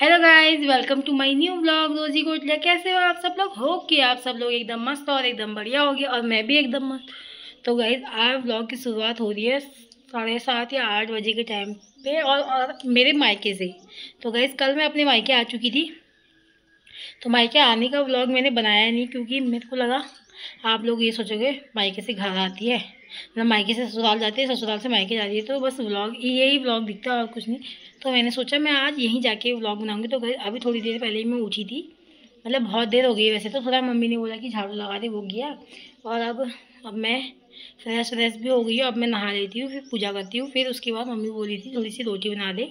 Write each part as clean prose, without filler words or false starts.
Hello guys, welcome to my new blog Rozy Kotlia. कैसे हो आप सब लोग? होप कि आप सब लोग एकदम मस्त और एकदम बढ़िया हो गए और मैं भी एकदम मस्त। तो गाइस आज ब्लॉग की शुरुआत हो रही है 7:30 या 8 बजे के टाइम पे और मेरे मायके से। तो गाइस कल मैं अपने मायके आ चुकी थी, तो मायके आने का व्लॉग मैंने बनाया नहीं क्योंकि मेरे को लगा आप लोग ये सोचोगे मायके से घर आती है, मतलब मायके से ससुराल जाती है, ससुराल से मायके जाती है, तो बस व्लॉग यही व्लॉग दिखता है और कुछ नहीं। तो मैंने सोचा मैं आज यहीं जाके व्लॉग बनाऊंगी। तो अभी थोड़ी देर पहले ही मैं उठी थी, मतलब बहुत देर हो गई वैसे तो। थोड़ा मम्मी ने बोला कि झाड़ू लगा दे, वो गया। और अब मैं फ्रेश भी हो गई हूँ। अब मैं नहा लेती हूँ, फिर पूजा करती हूँ। फिर उसके बाद मम्मी बोली थी थोड़ी सी रोटी बना दे,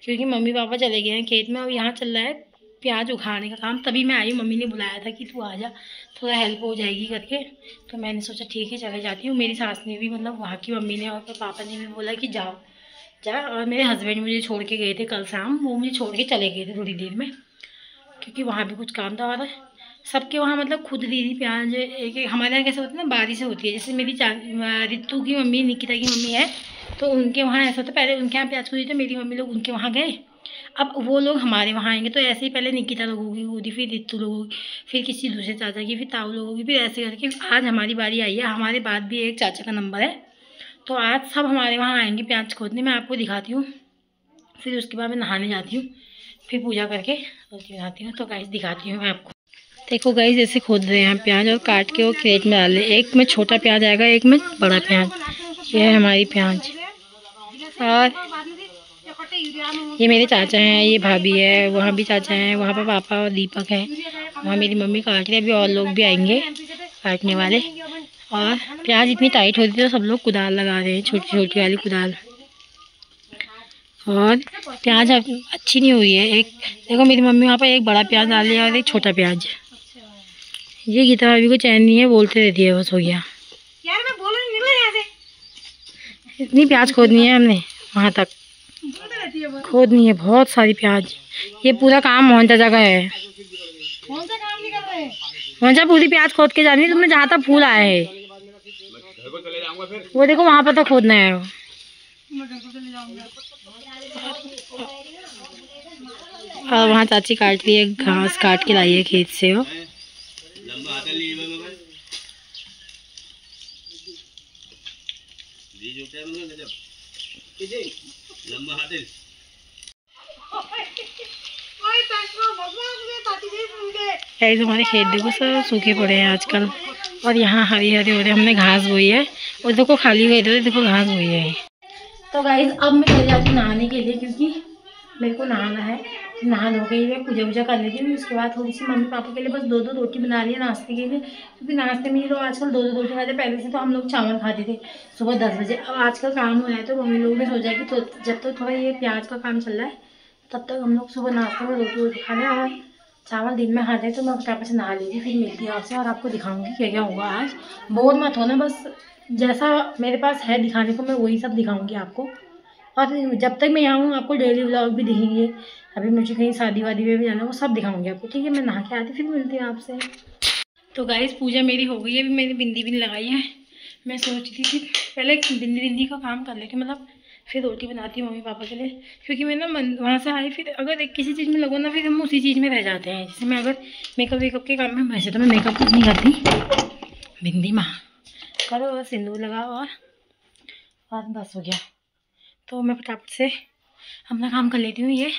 क्योंकि मम्मी पापा चले गए हैं खेत में और यहाँ चल रहा है प्याज उखाड़ने का काम। तभी मैं आई, मम्मी ने बुलाया था कि तू आ जा, थोड़ा हेल्प हो जाएगी करके। तो मैंने सोचा ठीक है चले जाती हूँ। मेरी सास ने भी, मतलब वहाँ की मम्मी ने और पापा ने भी बोला कि जाओ जा। और मेरे हस्बैंड मुझे छोड़ के गए थे कल शाम, वो मुझे छोड़ के चले गए थे थोड़ी देर में, क्योंकि वहाँ भी कुछ काम था। और सबके वहाँ मतलब खुद दीदी प्याज एक हमारे यहाँ कैसे होता है ना, बारिश से होती है। जैसे मेरी रितु की मम्मी, निकिता की मम्मी है, तो उनके वहाँ ऐसा होता है, पहले उनके यहाँ प्याज खुदी, तो मेरी मम्मी लोग उनके वहाँ गए। अब वो लोग हमारे वहाँ आएंगे, तो ऐसे ही पहले निकिता लोगों की होगी, फिर रितु लोगों की, फिर किसी दूसरे चाचा की, फिर ताऊ लोगों की, फिर ऐसे करके आज हमारी बारी आई है। हमारे बाद भी एक चाचा का नंबर है, तो आज सब हमारे वहाँ आएंगे प्याज खोदने। मैं आपको दिखाती हूँ, फिर उसके बाद मैं नहाने जाती हूँ, फिर पूजा करके रोटी बनाती हूँ। तो गाइस दिखाती हूँ मैं आपको। देखो गाइस ऐसे खोद रहे हैं प्याज और काट के वो क्रेट में डाल रहे। एक में छोटा प्याज आएगा, एक में बड़ा प्याज। ये है हमारी प्याज। और ये मेरे चाचा हैं, ये भाभी है, वहाँ भी चाचा हैं, वहाँ पर पापा और दीपक हैं, वहाँ मेरी मम्मी काट रही है। अभी और लोग भी आएंगे काटने वाले। और प्याज इतनी टाइट होती है तो सब लोग कुदाल लगा रहे हैं, छोटी छोटी वाली कुदाल। और प्याज अच्छी नहीं हुई है। एक देखो मेरी मम्मी वहाँ पर एक बड़ा प्याज डाल लिया और एक छोटा प्याज। ये गीता भाभी को चैन नहीं है, बोलते रहती है बस हो गया। यार मैं बोल रही हूँ यहाँ से। इतनी प्याज खोदनी है हमने, वहाँ तक खोदनी है बहुत सारी प्याज। ये पूरा काम मोहन चाचा का है। कौन सा काम नहीं कर रहे? मोहन चाचा पूरी प्याज खोद के जानी है तुमने, जहाँ तक फूल आया है। वो देखो वहाँ पर तो खोदना है। और वहाँ चाची काट रही है, घास काट के लाई है खेत से वो। ऐसे हमारे खेत देखो सब सूखे पड़े हैं आजकल, और यहाँ हरी हरी हो रही है। हमने घास बोई है, और देखो खाली गई थे, देखो घास बोई है। तो गाइस अब मैं चले जाती हूँ नहाने के लिए, क्योंकि मेरे को नहाना है। नहा धो के मैं पूजा कर लेती हूँ। उसके बाद थोड़ी सी मम्मी पापा के लिए बस 2-2 रोटी बना रही है नाश्ते के लिए, क्योंकि नाश्ते में ये लोग आजकल 2-2 रोटी खाते। पहले से तो हम लोग चावल खाते थे सुबह 10 बजे। अब आजकल काम हो रहा है तो मम्मी लोग ने सोचा कि तो जब तक थोड़ा ये प्याज का काम चल रहा है तब तक हम लोग सुबह नाश्ते में रोटी खा लें और चावल दिन में खाते हैं। तो मैं फटाफट से नहा लेती, फिर मिलती हूँ आपसे और आपको दिखाऊंगी क्या क्या होगा आज। बोर मत होना, बस जैसा मेरे पास है दिखाने को मैं वही सब दिखाऊंगी आपको। और जब तक मैं यहाँ हूँ आपको डेली व्लॉग भी दिखेंगे। अभी मुझे कहीं शादी वादी में भी जाना है, वो सब दिखाऊंगी आपको, ठीक है। मैं नहा के आती फिर मिलती हूँ आपसे। तो गाइस पूजा मेरी हो गई है, अभी मैंने बिंदी भी नहीं लगाई है। मैं सोच रही थी कि पहले बिंदी का काम कर लेती, मतलब फिर रोटी बनाती हूँ मम्मी पापा के लिए, क्योंकि मैं ना वहाँ से आई फिर अगर किसी चीज़ में लगो ना फिर हम उसी चीज़ में रह जाते हैं। जैसे मैं अगर मेकअप वेकअप के काम में, वैसे तो मैं मेकअप नहीं करती, बिंदी माँ करो और सिंदूर लगाओ और बस हो गया। तो मैं फटाफट से अपना काम कर लेती हूँ ये,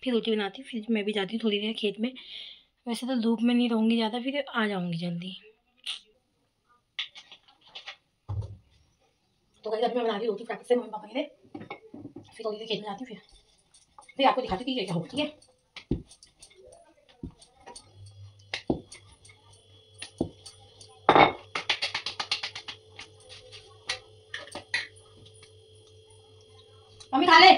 फिर रोटी बनाती हूँ, फिर मैं भी जाती हूँ थोड़ी देर खेत में। वैसे तो धूप में नहीं रहूँगी ज़्यादा, फिर आ जाऊँगी जल्दी। तो कहीं मैं बना रही रोटी फटाफट से मम्मी पापा के लिए, फिर थोड़ी देर खेत में जाती हूँ, फिर आपको दिखाती हूँ कि क्या होगा, ठीक है। मम्मी खा ले।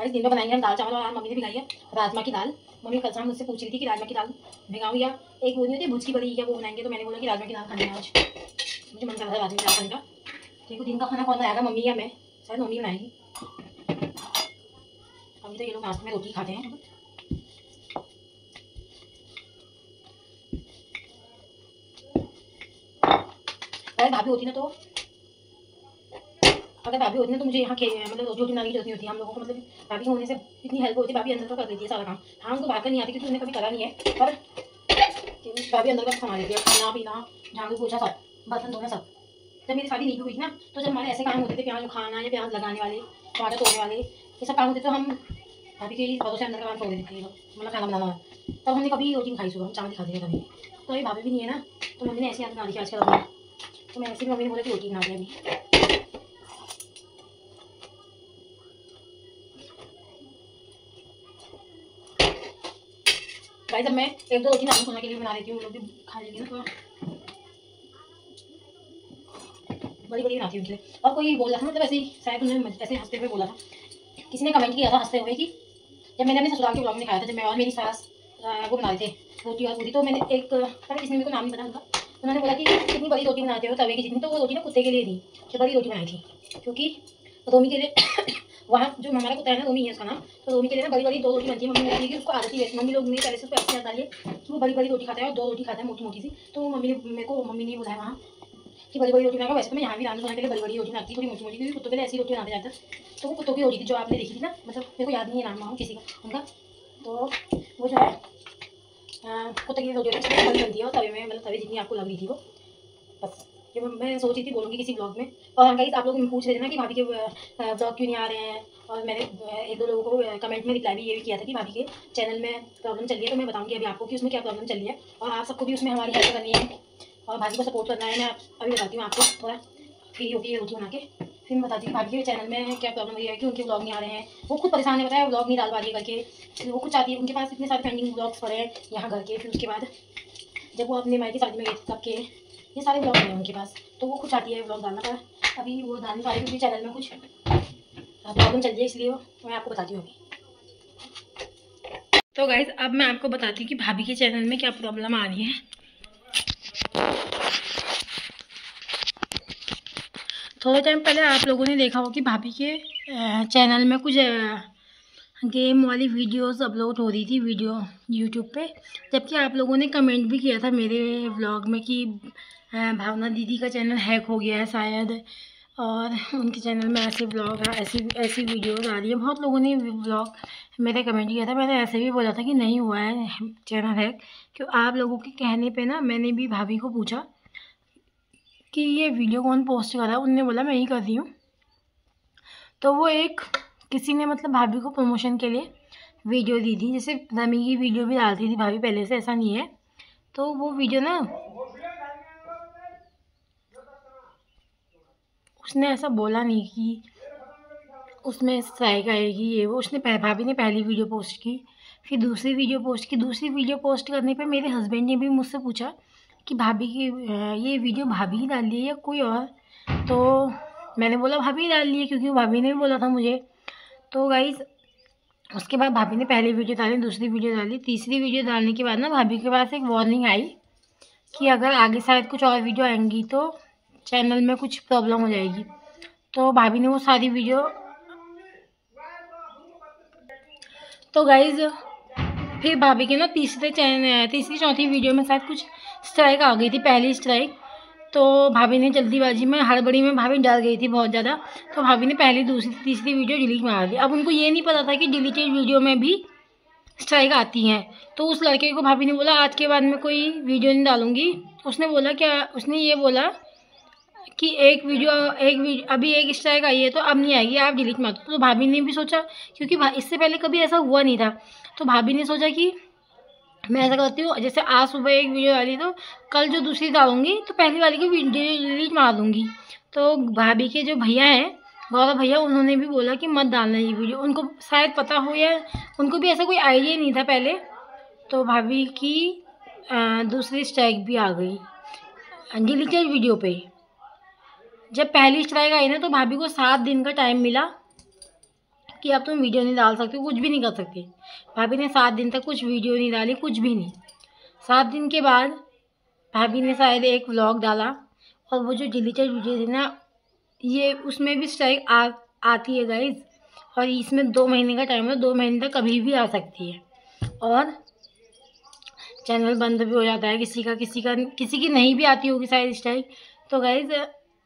दिन में बनाएंगे हम दाल चावल, और आज मम्मी ने भिगाई है राजमा की दाल। मम्मी कल शाम मुझसे पूछ रही थी कि राजमा की दाल भिगाऊँ या एक वो नहीं होती भुज की बड़ी क्या, वो बनाएंगे। तो मैंने बोला कि राजमा की दाल खानी है आज। मुझे मन कर रहा है रात में क्या खाने का। देखो दिन का खाना कौन बनाएगा, मम्मी या मैं? शायद मम्मी बनाएगी। अभी तो ये लोग नाश्ते में रोटी खाते हैं। अगर भाभी होती ना तो मुझे यहाँ मतलब रोटी बनाने की जरूरत नहीं होती। हम लोगों को मतलब भाभी होने से इतनी हेल्प होती है। भाभी अंदर का कर देती है सारा काम। हाँ उनको बाहर का नहीं आती क्योंकि उन्हें कभी करा नहीं है, पर भाभी अंदर का संभाल लेती है। खाना पीना, झाड़ू पोछा, सब बर्तन धोना सब। जब मेरी शादी नहीं हुई थी ना, तो जब हमारे ऐसे काम होते थे, प्याज खाना या प्याज लगाने वाले, टमाटर तोड़ने वाले, ये सब काम होते तो हम भाभी के हाथों से अंदर का काम छोड़ देते थे, मतलब खाना बनाना। तब हमने कभी रोटी नहीं खाई, सुबह हम चावल खाते थे कभी। तो ये भाभी भी नहीं है ना, तो मम्मी ने ऐसी याद बना दी आजकल अपनी। तो मैं ऐसे भी मम्मी ने बोला कि रोटी बना दी अभी। भाई जब मैं एक दो रोटी नानी सोना के लिए बना देती हूँ, लोग भी खा लेंगे ना, तो बड़ी बड़ी बनाती हूँ उनके लिए। और कोई बोल रहा था, मतलब ऐसे ही शायद उन्होंने ऐसे हंसते हुए बोला था, किसी ने कमेंट किया था हंसते हुए कि जब मैंने अपने ससुराल के ब्लॉग में दिखाया था, जब मैं और मेरी सास वो बना रहे थे रोटी और पूरी, तो मैंने एक किसी ने मेरे को नाम नहीं पता उनका, उन्होंने बोला कि कितनी बड़ी रोटी बनाते हो तवे की जितनी। तो वो रोटी ना कुत्ते के लिए थी, जो बड़ी रोटी बनाई थी, क्योंकि रोमी के लिए वहाँ जो हमारा कुत्ता है ना, रोमी है उसका नाम, तो रोमी के लिए ना बड़ी बड़ी दो रोटी बनती है। मम्मी बोलती है कि उसको आदत ही है, मम्मी लोग ने पहले से उसको ऐसी आदत डाली है कि वो बड़ी बड़ी रोटी खाता है और दो रोटी खाता है मोटी मोटी सी। तो मम्मी ने बुलाया वहाँ कि बड़ी बड़ी रोटी बनाएगा। वैसे तो मैं यहाँ भी रांधने सोने के लिए बड़ी बड़ी रोटी बनाती थी, थोड़ी मोटी मोटी, क्योंकि कुत्तों के लिए ऐसी रोटी बनाते जाता है। तो वो कुत्तों की रोटी थी जो आपने देखी थी ना, मतलब मेरे को याद नहीं है नाम किसी का उनका। तो वो जो है कुत्ते की रोटी बड़ी बनती है और तवे में, मतलब तवे जितनी आपको लग रही थी वो, बस ये मैं सोची थी बोलूँगी किसी ब्लॉग में। और हाँ गाइस, आप लोग पूछ रहे थे ना कि भाभी के ब्लॉग क्यों नहीं आ रहे हैं, और मैंने एक दो लोगों को कमेंट में रिप्लाई भी ये भी किया था कि भाभी के चैनल में प्रॉब्लम चल रही है। तो मैं बताऊँगी अभी आपको कि उसमें क्या प्रॉब्लम चल रही है, और आप सबको भी उसमें हमारी हेल्प करनी है और भाभी को सपोर्ट करना है। मैं अभी बताती हूँ आपको, थोड़ा फ्री होगी ये रोटी बना के फिर मैं बताती हूँ भाभी के चैनल में क्या प्रॉब्लम हुई है कि उनके ब्लॉग नहीं आ रहे हैं। वो खुद परेशान है, बताया ब्लॉग नहीं डाल पा रही है करके। वो कुछ चाहती है, उनके पास इतने सारे पेंडिंग ब्लॉग्स पड़े हैं यहाँ घर के। फिर उसके बाद जब वो अपने मायके शादी में गए तब के ये सारे ब्लॉग हैं उनके पास, तो वो खुद चाहती है ब्लॉग डालना, पर अभी वो डाल नहीं पा रही क्योंकि चैनल में कुछ प्रॉब्लम चल रही है, इसलिए मैं आपको बताती हूँ अभी। तो गाइज अब मैं आपको बताती हूँ कि भाभी के चैनल में क्या प्रॉब्लम आ रही है। थोड़े टाइम पहले आप लोगों ने देखा हो कि भाभी के चैनल में कुछ गेम वाली वीडियोस अपलोड हो रही थी वीडियो यूट्यूब पे, जबकि आप लोगों ने कमेंट भी किया था मेरे व्लॉग में कि भावना दीदी का चैनल हैक हो गया है शायद, और उनके चैनल में ऐसे व्लॉग ऐसी वीडियोस आ रही है। बहुत लोगों ने व्लॉग मेरे कमेंट किया था, मैंने ऐसे भी बोला था कि नहीं हुआ है चैनल हैक। क्यों आप लोगों के कहने पे ना मैंने भी भाभी को पूछा कि ये वीडियो कौन पोस्ट कर रहा है, उनने बोला मैं ही कर रही हूँ। तो वो एक किसी ने मतलब भाभी को प्रमोशन के लिए वीडियो दी थी, जैसे रमी की वीडियो भी डालती थी भाभी पहले से, ऐसा नहीं है। तो वो वीडियो ना उसने ऐसा बोला नहीं कि उसमें स्ट्राइक आएगी ये वो, उसने भाभी ने पहली वीडियो पोस्ट की, फिर दूसरी वीडियो पोस्ट की। दूसरी वीडियो पोस्ट करने पे मेरे हस्बैंड ने भी मुझसे पूछा कि भाभी की ये वीडियो भाभी ही डाल ली है या कोई और, तो मैंने बोला भाभी ही डाल ली है क्योंकि भाभी ने भी बोला था मुझे। तो गाइस उसके बाद भाभी ने पहली वीडियो डाली, दूसरी वीडियो डाली, तीसरी वीडियो डालने के बाद ना भाभी के पास एक वार्निंग आई कि अगर आगे शायद कुछ और वीडियो आएंगी तो चैनल में कुछ प्रॉब्लम हो जाएगी। तो भाभी ने वो सारी वीडियो, तो गाइज फिर भाभी के ना तीसरी चौथी वीडियो में शायद कुछ स्ट्राइक आ गई थी, पहली स्ट्राइक। तो भाभी ने जल्दीबाजी में हड़बड़ी में भाभी डर गई थी बहुत ज़्यादा, तो भाभी ने पहली दूसरी तीसरी वीडियो डिलीट मार दी। अब उनको ये नहीं पता था कि डिलीटेड वीडियो में भी स्ट्राइक आती हैं। तो उस लड़के को भाभी ने बोला आज के बाद मैं कोई वीडियो नहीं डालूंगी। उसने ये बोला कि एक वीडियो अभी एक स्ट्राइक आई है तो अब नहीं आएगी, आप डिलीट मत। तो भाभी ने भी सोचा, क्योंकि इससे पहले कभी ऐसा हुआ नहीं था, तो भाभी ने सोचा कि मैं ऐसा करती हूँ, जैसे आज सुबह एक वीडियो डाली तो कल जो दूसरी डालूंगी तो पहली वाली की वीडियो डिलीट मार दूँगी। तो भाभी के जो भैया हैं गौरव भैया, उन्होंने भी बोला कि मत डालना ये वीडियो, उनको शायद पता हो या उनको भी ऐसा कोई आइडिया नहीं था पहले। तो भाभी की दूसरी स्ट्राइक भी आ गई डिलीटेड वीडियो पे। जब पहली स्ट्राइक आई ना तो भाभी को 7 दिन का टाइम मिला कि अब तुम वीडियो नहीं डाल सकते, कुछ भी नहीं कर सकते। भाभी ने 7 दिन तक कुछ वीडियो नहीं डाली, कुछ भी नहीं। 7 दिन के बाद भाभी ने शायद एक व्लॉग डाला, और वो जो डिलीटेड वीडियो थी ना, ये उसमें भी स्ट्राइक आती है गाइज। और इसमें 2 महीने का टाइम है, 2 महीने तक कभी भी आ सकती है। और चैनल बंद भी हो जाता है किसी की नहीं भी आती होगी शायद स्ट्राइक। तो गाइज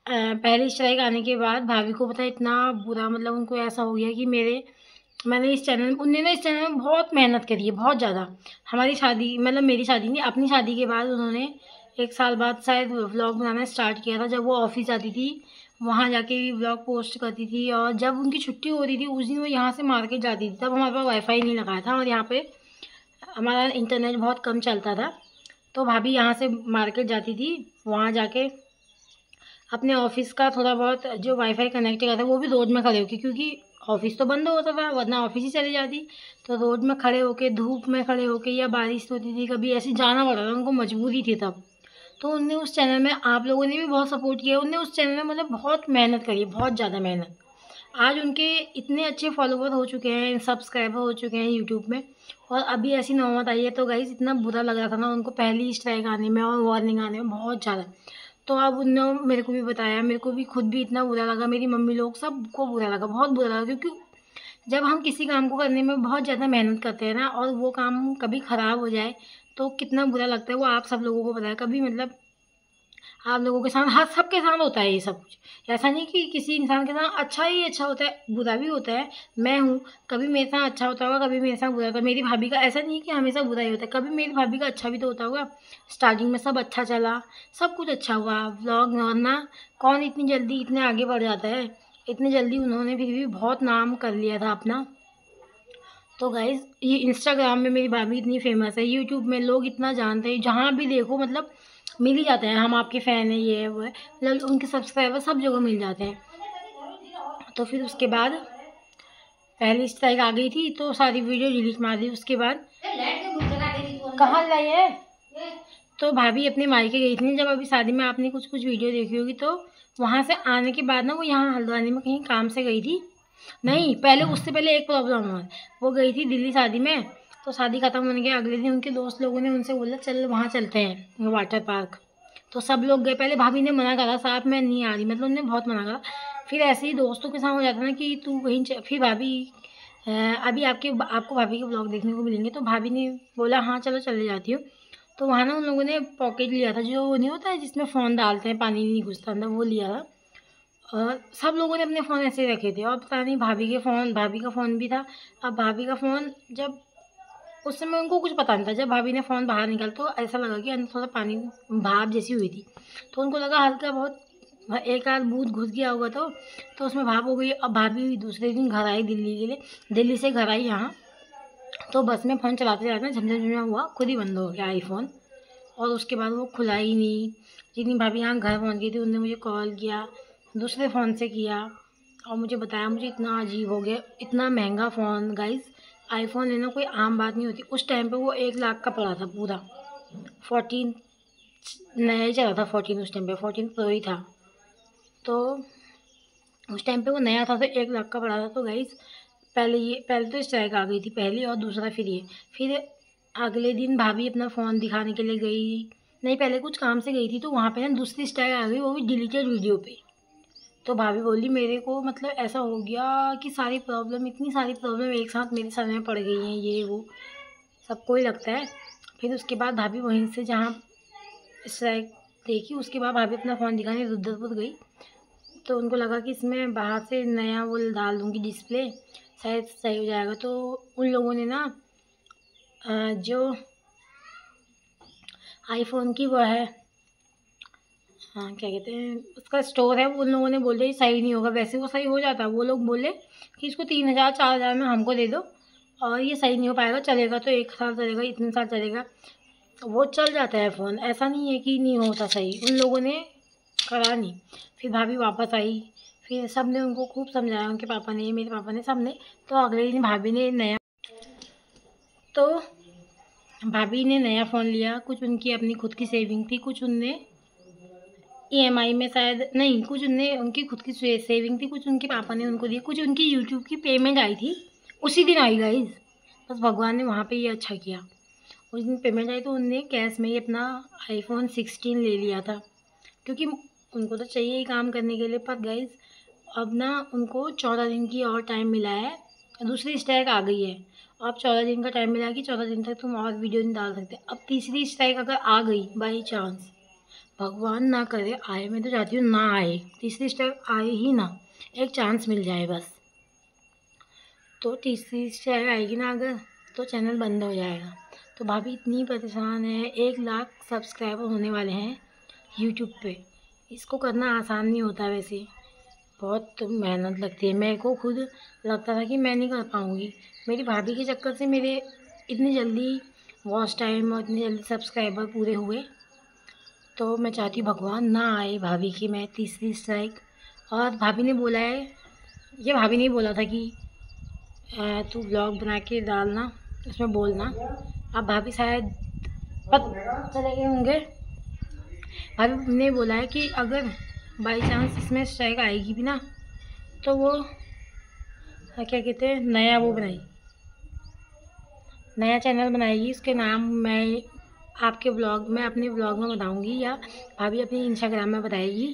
पहली स्ट्राइक आने के बाद भाभी को पता है इतना बुरा, मतलब उनको ऐसा हो गया कि मैंने इस चैनल उनने ना इस चैनल में बहुत मेहनत करी है, बहुत ज़्यादा। हमारी शादी, मतलब मेरी शादी नहीं, अपनी शादी के बाद उन्होंने 1 साल बाद शायद व्लॉग बनाना स्टार्ट किया था। जब वो ऑफिस जाती थी वहाँ जाके भी व्लॉग पोस्ट करती थी, और जब उनकी छुट्टी हो रही थी उस दिन वो यहाँ से मार्केट जाती थी। तब हमारे पास वाईफाई नहीं लगाया था और यहाँ पे हमारा इंटरनेट बहुत कम चलता था। तो भाभी यहाँ से मार्केट जाती थी, वहाँ जाके अपने ऑफिस का थोड़ा बहुत जो वाईफाई कनेक्ट किया था वो भी रोड में खड़े होके, क्योंकि ऑफिस तो बंद होता था वरना ऑफिस ही चली जाती। तो रोड में खड़े होके, धूप में खड़े होके, या बारिश होती थी कभी, ऐसे जाना पड़ा था उनको, मजबूरी थी तब। तो उनने उस चैनल में, आप लोगों ने भी बहुत सपोर्ट किया, उनने उस चैनल में मतलब बहुत मेहनत करी, बहुत ज़्यादा मेहनत। आज उनके इतने अच्छे फॉलोवर हो चुके हैं, सब्सक्राइबर हो चुके हैं यूट्यूब में, और अभी ऐसी नौबत आई है। तो गाइस इतना बुरा लग रहा था ना उनको पहली स्ट्राइक आने में और वार्निंग आने में, बहुत ज़्यादा। तो अब उन्होंने मेरे को भी बताया, मेरे को भी खुद भी इतना बुरा लगा, मेरी मम्मी लोग सबको बुरा लगा, बहुत बुरा लगा। क्योंकि जब हम किसी काम को करने में बहुत ज़्यादा मेहनत करते हैं ना, और वो काम कभी ख़राब हो जाए तो कितना बुरा लगता है, वो आप सब लोगों को पता है। कभी मतलब आप लोगों के साथ, हर सबके साथ होता है ये सब कुछ। ऐसा नहीं कि किसी इंसान के साथ अच्छा ही अच्छा होता है, बुरा भी होता है। मैं हूँ, कभी मेरे साथ अच्छा होता होगा, कभी मेरे साथ बुरा होता है। मेरी भाभी का ऐसा नहीं है कि हमेशा बुरा ही होता है, कभी मेरी भाभी का अच्छा भी तो होता होगा। स्टार्टिंग में सब अच्छा चला, सब कुछ अच्छा हुआ, व्लॉग, वरना कौन इतनी जल्दी इतने आगे बढ़ जाता है। इतनी जल्दी उन्होंने फिर भी बहुत नाम कर लिया था अपना। तो गाइज़ ये इंस्टाग्राम में मेरी भाभी इतनी फेमस है, यूट्यूब में लोग इतना जानते हैं, जहाँ भी देखो मतलब मिल ही जाते हैं, हम आपके फ़ैन हैं, ये है वो है, मतलब उनके सब्सक्राइबर सब जगह मिल जाते हैं। तो फिर उसके बाद पहली स्ट्राइक आ गई थी तो सारी वीडियो डिलीट मार दी। उसके बाद कहाँ लाई है, तो भाभी अपने मायके गई थी जब, अभी शादी में आपने कुछ कुछ वीडियो देखी होगी। तो वहाँ से आने के बाद ना वो यहाँ हल्द्वानी में कहीं काम से गई थी, नहीं पहले, उससे पहले एक प्रॉब्लम हुआ, वो गई थी दिल्ली शादी में। तो शादी खत्म होने के अगले दिन उनके दोस्त लोगों ने उनसे बोला चल वहाँ चलते हैं वाटर पार्क। तो सब लोग गए, पहले भाभी ने मना करा, साथ में नहीं आ रही, मतलब उन्होंने बहुत मना करा। फिर ऐसे ही दोस्तों के साथ हो जाता ना कि तू कहीं फिर भाभी अभी आपको भाभी के ब्लॉग देखने को मिलेंगे। तो भाभी ने बोला हाँ चलो चले जाती हूँ। तो वहाँ ना उन लोगों ने पॉकेट लिया था, जो वो नहीं होता है जिसमें फ़ोन डालते हैं, पानी नहीं घुसता अंदर, वो लिया था। और सब लोगों ने अपने फ़ोन ऐसे ही रखे थे, और पता नहीं भाभी का फ़ोन भी था। अब भाभी का फ़ोन जब, उस समय उनको कुछ पता नहीं था, जब भाभी ने फ़ोन बाहर निकाला तो ऐसा लगा कि अंदर थोड़ा पानी, भाप जैसी हुई थी। तो उनको लगा हल्का बहुत एक आध बूंद घुस गया होगा, तो उसमें भाप हो गई। अब भाभी दूसरे दिन घर आई दिल्ली के लिए, दिल्ली से घर आई यहाँ। तो बस में फ़ोन चलाते चलाते झमझम हुआ, खुद ही बंद हो गया आईफोन। और उसके बाद वो खुला ही नहीं। जितनी भाभी यहाँ घर पहुँच गई थी उन्होंने मुझे कॉल किया, दूसरे फ़ोन से किया, और मुझे बताया। मुझे इतना अजीब हो गया, इतना महंगा फ़ोन गाइस, आईफोन लेना कोई आम बात नहीं होती। उस टाइम पे वो 1 लाख का पड़ा था पूरा, 14 नया ही चला था, 14 उस टाइम पे 14 प्रो ही था। तो उस टाइम पे वो नया था तो 1 लाख का पड़ा था। तो गाइस पहले तो स्ट्राइक आ गई थी पहली, और दूसरा फिर अगले दिन भाभी अपना फ़ोन दिखाने के लिए गई, नहीं पहले कुछ काम से गई थी, तो वहाँ पे ना दूसरी स्ट्राइक आ गई, वो भी डिलीटेड वीडियो पे। तो भाभी बोली मेरे को मतलब ऐसा हो गया कि इतनी सारी प्रॉब्लम एक साथ मेरे सर में पड़ गई हैं, ये वो सबको ही लगता है। फिर उसके बाद भाभी वहीं से जहाँ स्ट्राइक देखी, उसके बाद भाभी अपना फ़ोन दिखाने रुद्रपुर गई। तो उनको लगा कि इसमें बाहर से नया वो डाल दूँगी डिस्प्ले, शायद सही हो जाएगा। तो उन लोगों ने ना जो आईफोन की वो है, हाँ क्या कहते हैं उसका स्टोर है, उन लोगों ने बोले सही नहीं होगा। वैसे वो सही हो जाता, वो लोग बोले कि इसको 3000 4000 में हमको दे दो, और ये सही नहीं हो पाएगा, चलेगा तो 1 साल चलेगा, इतने साल चलेगा, वो चल जाता है फ़ोन, ऐसा नहीं है कि नहीं होता सही। उन लोगों ने करा नहीं। फिर भाभी वापस आई, फिर सब ने उनको खूब समझाया, उनके पापा ने, मेरे पापा ने, सब ने। तो अगले दिन भाभी ने नया फ़ोन लिया। कुछ उनकी अपनी खुद की सेविंग थी, कुछ उनने ईएमआई में शायद, नहीं कुछ उनकी खुद की सेविंग थी, कुछ उनके पापा ने उनको दी, कुछ उनकी यूट्यूब की पेमेंट आई थी, उसी दिन आई गाइस। बस भगवान ने वहाँ पे ये अच्छा किया, उस दिन पेमेंट आई तो उनने कैश में ही अपना आईफोन 16 ले लिया था। क्योंकि उनको तो चाहिए ही काम करने के लिए, पर गाइस अब ना उनको 14 दिन की और टाइम मिला है। दूसरी स्ट्राइक आ गई है, अब 14 दिन का टाइम मिला है कि 14 दिन तक तुम और वीडियो नहीं डाल सकते। अब तीसरी स्ट्राइक अगर आ गई बाई चांस, भगवान ना करे आए, मैं तो चाहती हूँ ना आए, तीसरी स्ट्राइक आए ही ना, एक चांस मिल जाए बस। तो तीसरी स्ट्राइक आएगी ना अगर, तो चैनल बंद हो जाएगा। तो भाभी इतनी परेशान है, 1 लाख सब्सक्राइबर होने वाले हैं यूट्यूब पे। इसको करना आसान नहीं होता, वैसे बहुत मेहनत लगती है। मेरे को खुद लगता था कि मैं नहीं कर पाऊँगी, मेरी भाभी के चक्कर से मेरे इतनी जल्दी वॉच टाइम और इतनी जल्दी सब्सक्राइबर पूरे हुए। तो मैं चाहती हूँ भगवान ना आए भाभी की मैं तीसरी स्ट्राइक। और भाभी ने बोला है, ये भाभी ने बोला था कि तू व्लॉग बना के डालना, उसमें बोलना। अब भाभी शायद पता चले गए होंगे। भाभी ने बोला है कि अगर बाई चांस इसमें स्ट्राइक आएगी भी ना, तो वो क्या कहते हैं, नया वो बनाई, नया चैनल बनाएगी, उसके नाम मैं आपके व्लॉग में, अपने व्लॉग में बताऊंगी, या भाभी अपनी इंस्टाग्राम में बताएगी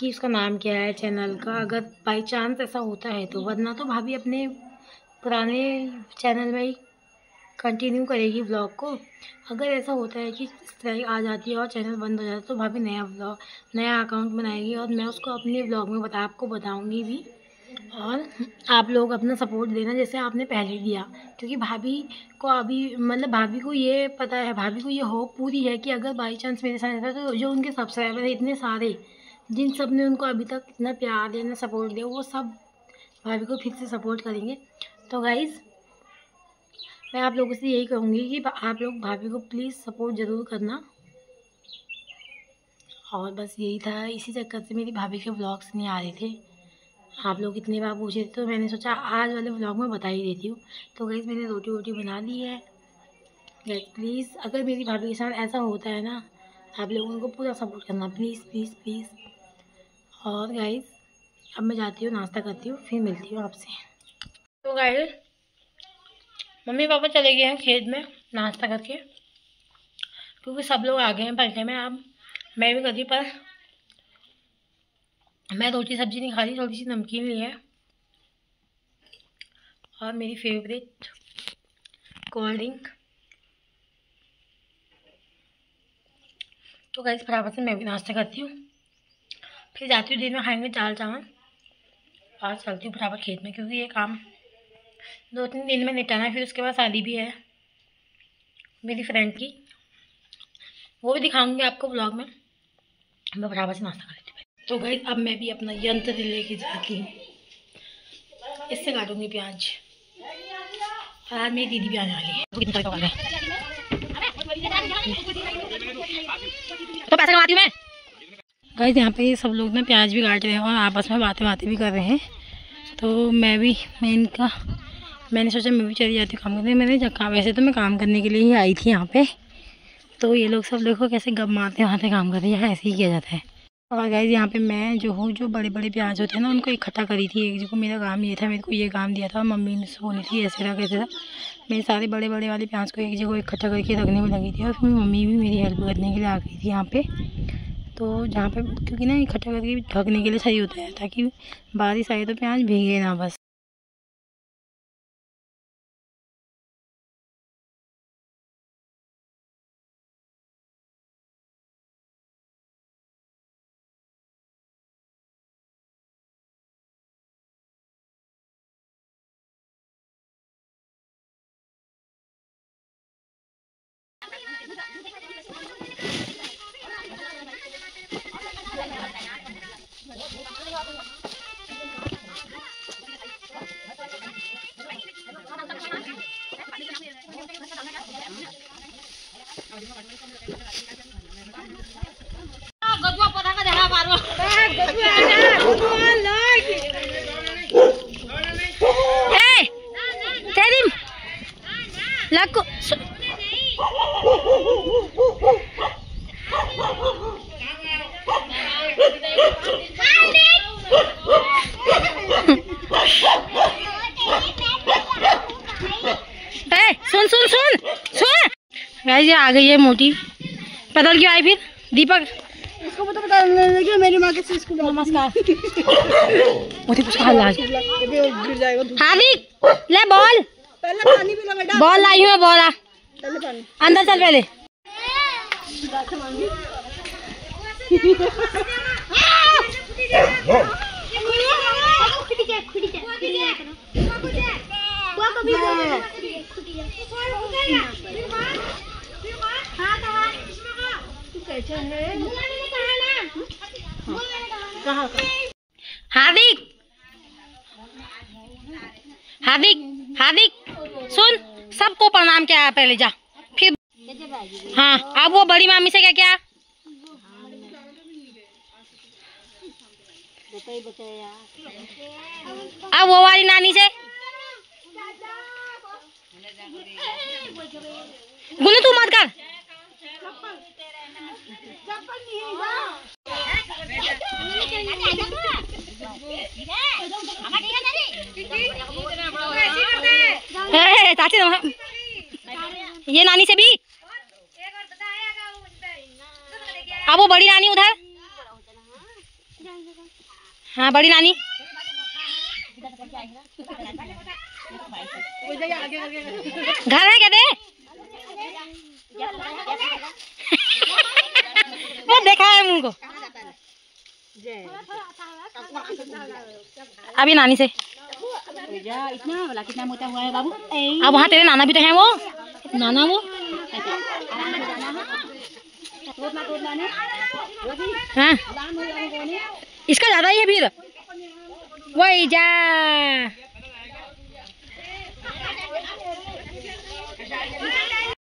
कि उसका नाम क्या है चैनल का, अगर बाई चांस ऐसा होता है तो। वरना तो भाभी अपने पुराने चैनल में ही कंटिन्यू करेगी व्लॉग को। अगर ऐसा होता है कि स्ट्राइक आ जाती है और चैनल बंद हो जाता है, तो भाभी नया व्लॉग, नया अकाउंट बनाएगी और मैं उसको अपने व्लॉग में आपको बताऊंगी भी। और आप लोग अपना सपोर्ट देना जैसे आपने पहले दिया, क्योंकि भाभी को अभी मतलब भाभी को ये पता है, भाभी को ये होप पूरी है कि अगर बाई चांस मेरे साथ रहता तो जो उनके सब्सक्राइबर है इतने सारे, जिन सब ने उनको अभी तक इतना प्यार दिया, इतना सपोर्ट दिया, वो सब भाभी को फिर से सपोर्ट करेंगे। तो गाइज़ मैं आप लोगों से यही कहूँगी कि आप लोग भाभी को प्लीज़ सपोर्ट ज़रूर करना। और बस यही था, इसी चक्कर से मेरी भाभी के व्लॉग्स नहीं आ रहे थे। आप लोग इतनी बार पूछे थे तो मैंने सोचा आज वाले व्लॉग में बता ही देती हूँ। तो गाइस मैंने रोटी वोटी बना ली है। गाइस प्लीज़ अगर मेरी भाभी के साथ ऐसा होता है ना, आप लोगों को पूरा सपोर्ट करना प्लीज़ प्लीज़ प्लीज़। और गाइस अब मैं जाती हूँ, नाश्ता करती हूँ, फिर मिलती हूँ आपसे। तो गाइस मम्मी पापा चले गए हैं खेत में नाश्ता करके, क्योंकि सब लोग आ गए हैं पलटे में। अब मैं भी कर रही, पर मैं रोटी सब्जी नहीं खा रही, थोड़ी सी नमकीन ली है और मेरी फेवरेट कोल्ड ड्रिंक। तो गाइस फटाफट से मैं भी नाश्ता करती हूँ, फिर जाती हूँ दिन में खाएंगे दाल चावल, और चलती हूँ फटाफट खेत में, क्योंकि ये काम 2-3 दिन में निपटाना है। फिर उसके बाद शादी भी है मेरी फ्रेंड की, वो भी दिखाऊंगी आपको ब्लॉग में। मैं फटाफट से नाश्ता कर लेती हूँ। तो गाइस अब मैं भी अपना यंत्र लेके जाती हूँ, इससे काटूंगी प्याज। और आज मेरी दीदी भी आने वाली है, तो पैसा कमाती हूँ मैं। गाइस यहाँ पे सब लोग ना प्याज भी काट रहे हैं और आपस में बातें भी कर रहे हैं। तो मैंने सोचा मैं भी चली जाती हूँ काम करने। वैसे तो मैं काम करने के लिए ही आई थी यहाँ पे। तो ये लोग सब देखो कैसे गप मारते काम करते हैं, यहाँ ऐसे ही किया जाता है। और गाइस यहाँ पे मैं जो बड़े बड़े प्याज होते हैं ना, उनको इकट्ठा करी थी। एक जो मेरा काम ये था, मेरे को ये काम दिया था, मम्मी ने बोली थी ऐसे था कैसे था। मेरे सारे बड़े बड़े वाले प्याज को एक जगह इकट्ठा करके रखने में लगी थी, और फिर मम्मी भी मेरी हेल्प करने के लिए आ गई थी यहाँ पे। तो जहाँ पे क्योंकि ना इकट्ठा करके ढकने के लिए सही होता है, ताकि बारिश आए तो प्याज भीगे ना बस। सुन गाइस ये आ गई है मोटी। पैदल क्यों आई फिर? दीपक इसको पता लगे मेरी माँ के स्कूल। नमस्कार। मुझे कुछ कहा लाज गिर जाएगा। हार्दिक ले बॉल, पहले पानी पीला बेटा। बॉल लाई हूँ मैं, बॉल आ पहले पानी अंदर चल पहले। हार्दिक हार्दिक हार्दिक सुन, सबको प्रणाम क्या है पहले, जा फिर। हाँ अब वो बड़ी मामी से क्या क्या अब वो वाली नानी से। गुनु तू मत कर। चाची ये नानी से भी। अब वो बड़ी नानी उधर। हाँ बड़ी नानी। घर है क्या दे? वो देखा है मुंह को। अभी नानी से। इतना वाला कितना मोटा हुआ है बाबू। अब वहाँ तेरे नाना भी तो हैं, वो नाना वो। हाँ इसका ज्यादा ही है फिर। वही जा।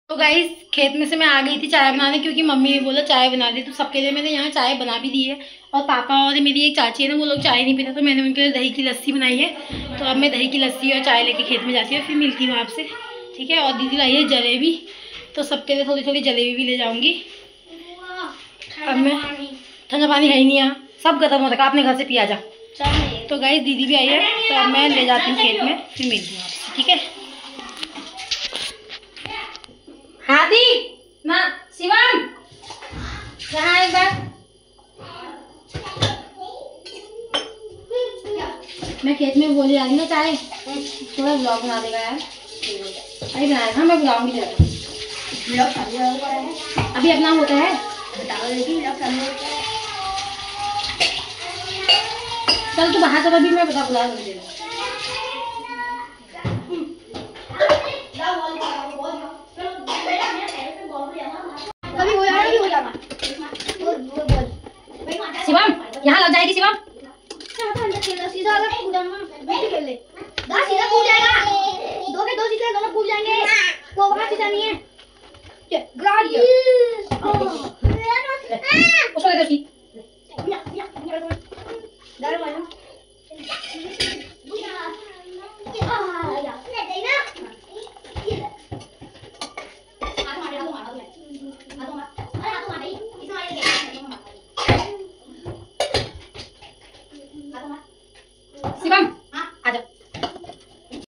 तो गाइस खेत में से मैं आ गई थी चाय बनाने, क्योंकि मम्मी ने बोला चाय बना दे, तो सबके लिए मैंने यहाँ चाय बना भी दी है। और पापा और मेरी एक चाची है ना, वो लोग चाय नहीं पीते, तो मैंने उनके लिए दही की लस्सी बनाई है। तो अब मैं दही की लस्सी और चाय लेके खेत में जाती हूँ, फिर मिलती हूँ आपसे, ठीक है। और दीदी लाई है जलेबी, तो सबके लिए थोड़ी थोड़ी जलेबी भी ले जाऊँगी। अब मैं ठंडा पानी है ही नहीं यहाँ, सब खत्म हो रखा, अपने घर से पिया जा। तो गाइस दीदी भी आई है, तो अब मैं ले जाती हूँ खेत में, फिर मिलती हूँ आपसे, ठीक है। हादी ना शिवम यहाँ एक बार। मैं खेत में बोली आ रही ना चाय, थोड़ा ब्लॉग बना देगा यार। अरे बनाया हाँ, मैं बुलाऊंगी जरा। अभी अपना होता है, चल तू बाहर चल, अभी मैं बुला दूँगी। शिवम यहाँ लग जाएगी शिवम। उसको